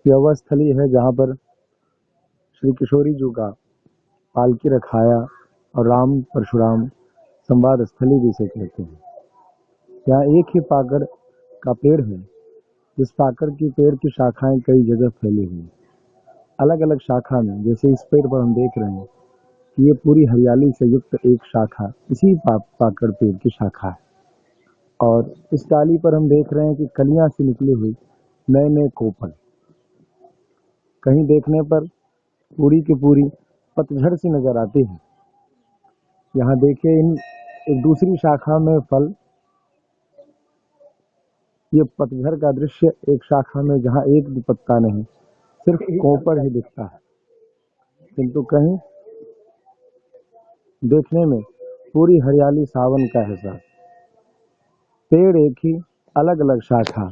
यह वह स्थली है जहाँ पर श्री किशोरी जी का पालकी रखाया और राम परशुराम संवाद स्थली जिसे कहते हैं। यहाँ एक ही पाकड़ का पेड़ है, जिस पाकड़ की पेड़ की शाखाएं कई जगह फैली हुई, अलग अलग शाखा में। जैसे इस पेड़ पर हम देख रहे हैं कि ये पूरी हरियाली से युक्त एक शाखा इसी पाकड़ पेड़ की शाखा है, और इस डाली पर हम देख रहे हैं कि कलियां से निकली हुई नए नए कोपल, कहीं देखने पर पूरी की पूरी पतझड़ सी नजर आती है। यहाँ देखिए इन एक दूसरी शाखा में फल, ये पतझड़ का दृश्य एक शाखा में जहाँ एक भी पत्ता नहीं, सिर्फ कोपल ही दिखता है, किंतु कहीं देखने में पूरी हरियाली सावन का एहसास। पेड़ एक ही, अलग अलग शाखा,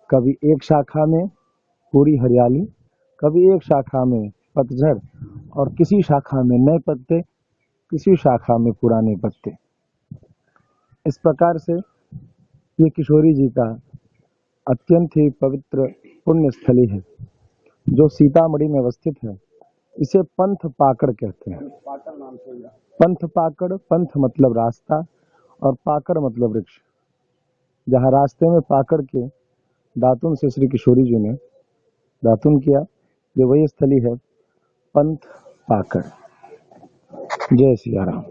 कभी एक शाखा में पूरी हरियाली, कभी एक शाखा में पतझड़, और किसी शाखा में नए पत्ते, किसी शाखा में पुराने पत्ते। इस प्रकार से ये किशोरी जी का अत्यंत ही पवित्र पुण्य स्थली है, जो सीतामढ़ी में अवस्थित है। इसे पंथ पाकड़ कहते हैं। पंथ पाकड़, पंथ मतलब रास्ता और पाकड़ मतलब वृक्ष। जहाँ रास्ते में पाकड़ के दातुन से श्री किशोरी जी ने दातुन किया, ये वही स्थली है पंथ पाकड़। जय सिया राम।